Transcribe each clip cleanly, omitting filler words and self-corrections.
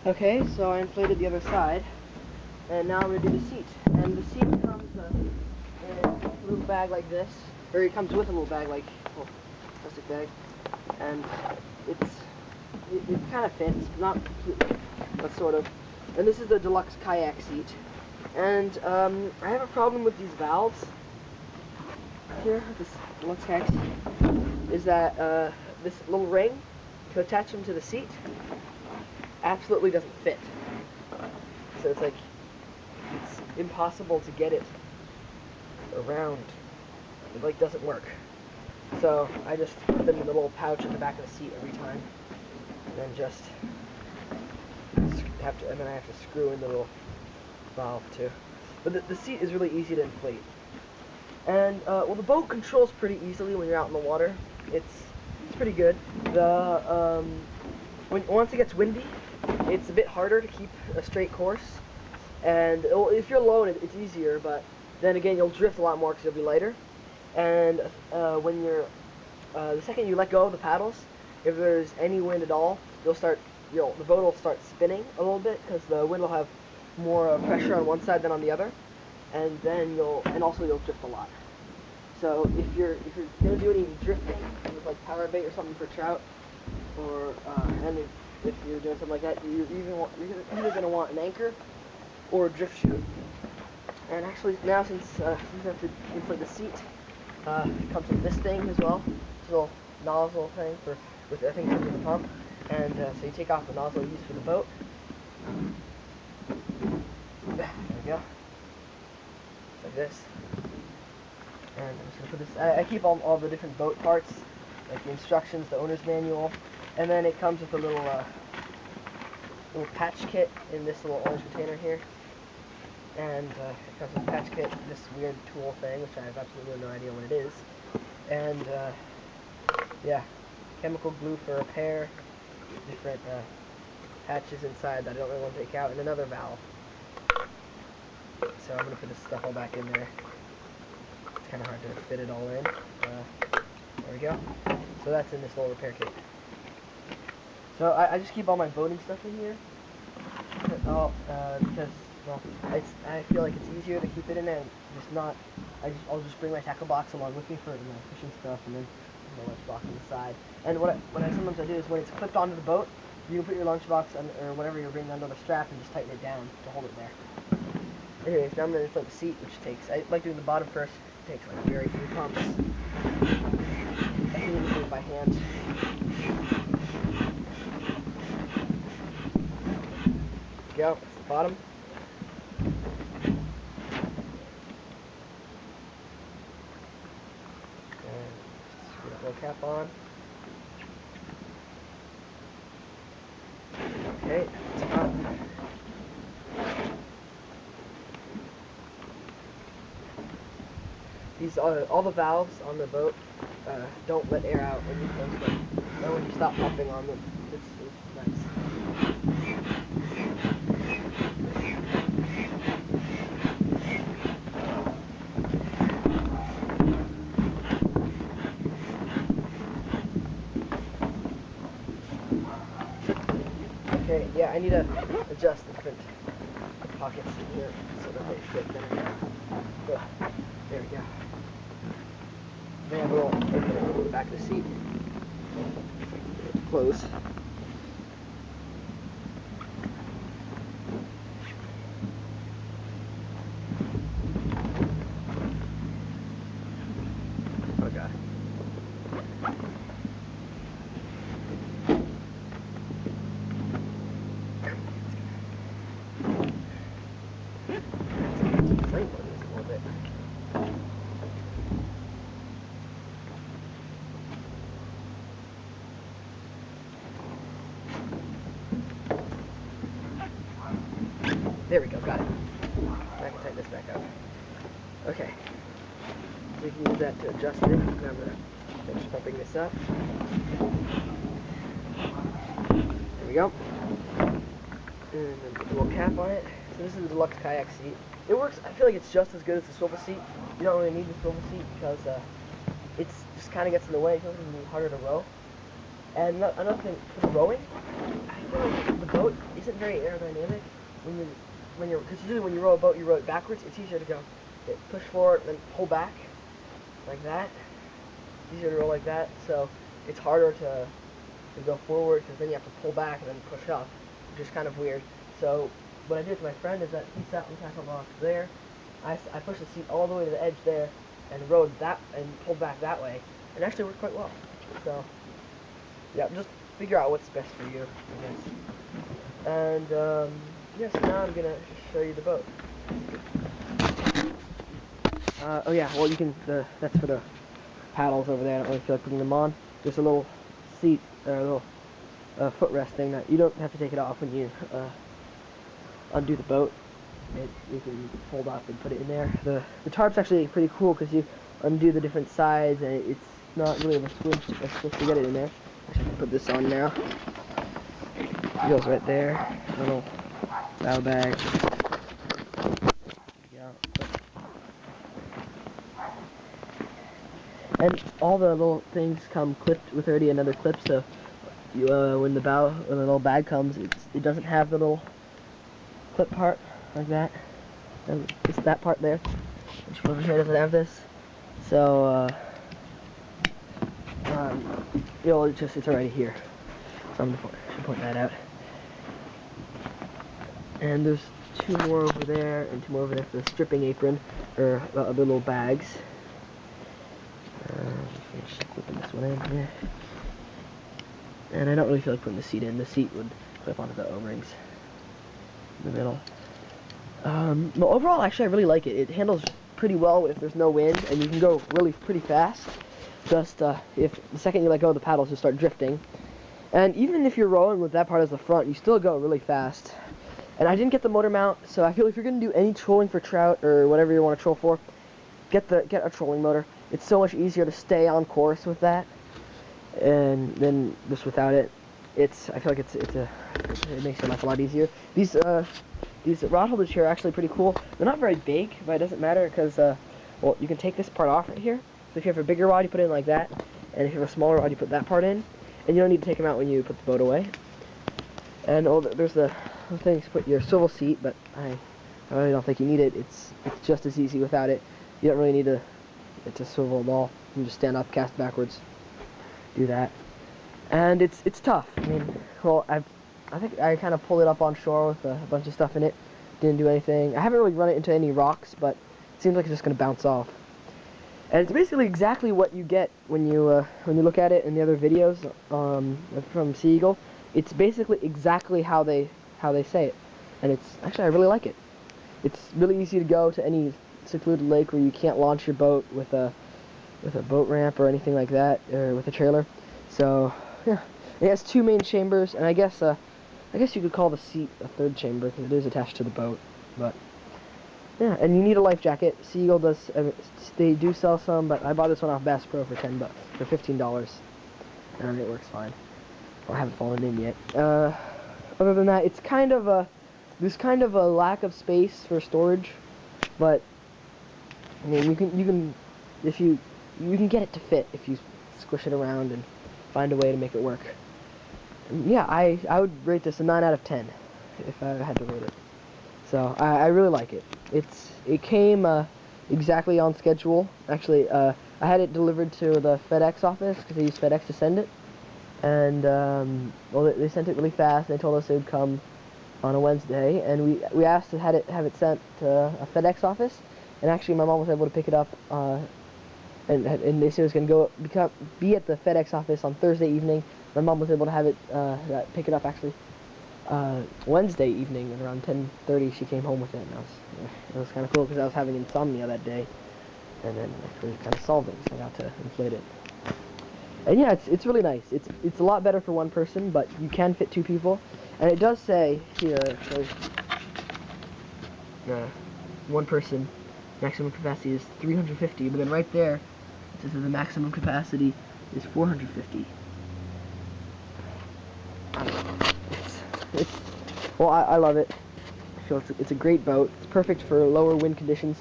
Okay, so I inflated the other side, and now I'm going to do the seat. And the seat comes in a little bag like this, or it comes with a little bag like, oh, plastic bag, and it kind of fits, not completely, but sort of. And this is the deluxe kayak seat. And I have a problem with these valves here, this deluxe kayak seat, is that this little ring to attach them to the seat absolutely doesn't fit. So it's like, it's impossible to get it around. It like doesn't work. So I just put them in the little pouch in the back of the seat every time, and then just have to, and then I have to screw in the little valve too. But the seat is really easy to inflate. And well, the boat controls pretty easily when you're out in the water. It's pretty good. The once it gets windy, it's a bit harder to keep a straight course. And if you're alone, it's easier. But then again, you'll drift a lot more because you'll be lighter. And when you're the second you let go of the paddles, if there's any wind at all, the boat will start spinning a little bit because the wind will have more pressure on one side than on the other, and then you'll drift a lot. So if you're gonna do any drifting with like power bait or something for trout, or and if you're doing something like that, you're either gonna want an anchor or a drift chute. And actually now since you have to inflate the seat, it comes with this thing as well, this little nozzle thing with I think it comes with the pump, and so you take off the nozzle you use for the boat. There we go, like this. And I'm just gonna put this. I keep all the different boat parts, like the instructions, the owner's manual, and then it comes with a little patch kit in this little orange container here. And it comes with a patch kit, this weird tool thing, which I have absolutely no idea what it is. And yeah, chemical glue for repair, different patches inside that I don't really want to take out, and another valve. So I'm going to put this stuff all back in there. It's kind of hard to fit it all in. There we go. So that's in this little repair kit. So I just keep all my boating stuff in here. Because, well, I feel like it's easier to keep it in there and just not, I'll just bring my tackle box along with me for my fishing stuff, and then my lunch box on the side. And what I sometimes do is when it's clipped onto the boat, you can put your lunchbox or whatever you're bringing under the strap and just tighten it down to hold it there. Anyways, now I'm going to inflate the seat, which I like doing the bottom first. It takes like very few pumps. I can even do it by hand. There we go, that's the bottom. And screw that little cap on. Okay, that's up. These all the valves on the boat don't let air out when you close them, and when you stop pumping on them. It's nice. Okay, yeah, I need to adjust the different pockets in here so that they fit better. There we go. They have a little opening in the back of the seat. Close. Oh god. Inflate one just a little bit. There we go, got it. I can tighten this back up. Okay. So you can use that to adjust it. Now I'm going to finish pumping this up. There we go. And then put a little cap on it. So this is the deluxe kayak seat. It works, I feel like it's just as good as the swivel seat. You don't really need the swivel seat because it just kind of gets in the way. It's a little harder to row. And another thing, for the rowing, I feel like the boat isn't very aerodynamic because usually when you row a boat, you row it backwards. It's easier to go push forward and then pull back like that. It's easier to row like that, so it's harder to go forward because then you have to pull back and then push up, which is kind of weird. So what I did with my friend is that he sat on the tackle box there. I pushed the seat all the way to the edge there and rowed that and pulled back that way, and it actually worked quite well. So yeah, just figure out what's best for you, I guess. And yeah, so now I'm gonna show you the boat. Oh yeah, well you can, that's for the paddles over there. I don't really feel like putting them on. There's a little seat, or a little footrest thing that you don't have to take it off when you undo the boat. You can fold up and put it in there. The tarp's actually pretty cool because you undo the different sides and it's not really a switch to get it in there. Actually, I can put this on now. It goes right there. Little bow bag. And all the little things come clipped with already another clip, so you, when the little bag comes, it doesn't have the little clip part like that. And it's that part there, which over here doesn't have this. So it's already here. So I'm gonna point that out. And there's two more over there and two more over there for the stripping apron, or the little bags. Just clipping this one in here. And I don't really feel like putting the seat in. The seat would clip onto the O-rings in the middle. Well, overall, actually, I really like it. It handles pretty well if there's no wind, and you can go really pretty fast. Just if the second you let go of the paddles, you start drifting. And even if you're rowing with that part as the front, you still go really fast. And I didn't get the motor mount, so I feel if you're gonna do any trolling for trout or whatever you want to troll for, get a trolling motor. It's so much easier to stay on course with that, and then just without it, I feel like it makes your life a lot easier. These rod holders here are actually pretty cool. They're not very big, but it doesn't matter because well, you can take this part off right here. So if you have a bigger rod, you put it in like that, and if you have a smaller rod, you put that part in, and you don't need to take them out when you put the boat away. And there's the things to put your swivel seat, but I really don't think you need it. It's just as easy without it. You don't really need to swivel at all. You can just stand up, cast backwards, do that. And it's tough. I mean, well, I think I kind of pulled it up on shore with a bunch of stuff in it. Didn't do anything. I haven't really run it into any rocks, but it seems like it's just going to bounce off. And it's basically exactly what you get when you look at it in the other videos from Sea Eagle. It's basically exactly how they say it, and it's actually I really like it. It's really easy to go to any secluded lake where you can't launch your boat with a boat ramp or anything like that, or with a trailer. So yeah, it has two main chambers, and I guess you could call the seat a third chamber because it is attached to the boat. But yeah, and you need a life jacket. Sea Eagle does. They do sell some, but I bought this one off Bass Pro for $10, for $15, and it works fine. Well, I haven't fallen in yet. Other than that, it's kind of there's kind of a lack of space for storage, but I mean, you can get it to fit if you squish it around and find a way to make it work. And yeah, I would rate this a 9 out of 10 if I had to rate it. So I really like it. It came exactly on schedule. Actually, I had it delivered to the FedEx office because they use FedEx to send it, and well, they sent it really fast. They told us it would come on a Wednesday, and we asked to have it sent to a FedEx office. And actually, my mom was able to pick it up, and they said it was going to be at the FedEx office on Thursday evening. My mom was able to have it pick it up actually Wednesday evening, and around 10:30 she came home with it. And it was kind of cool because I was having insomnia that day, and then it kind of solved it. So I got to inflate it. And yeah, it's really nice. It's a lot better for one person, but you can fit two people. And it does say here, actually, one person. Maximum capacity is 350, but then right there, it says that the maximum capacity is 450. Well, I love it. I feel it's a great boat. It's perfect for lower wind conditions.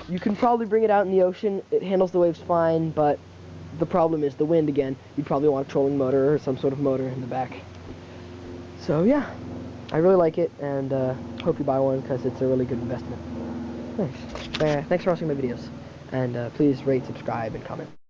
You can probably bring it out in the ocean. It handles the waves fine, but the problem is the wind again. You'd probably want a trolling motor or some sort of motor in the back. So yeah, I really like it, and hope you buy one because it's a really good investment. Thanks. Thanks for watching my videos, and please rate, subscribe, and comment.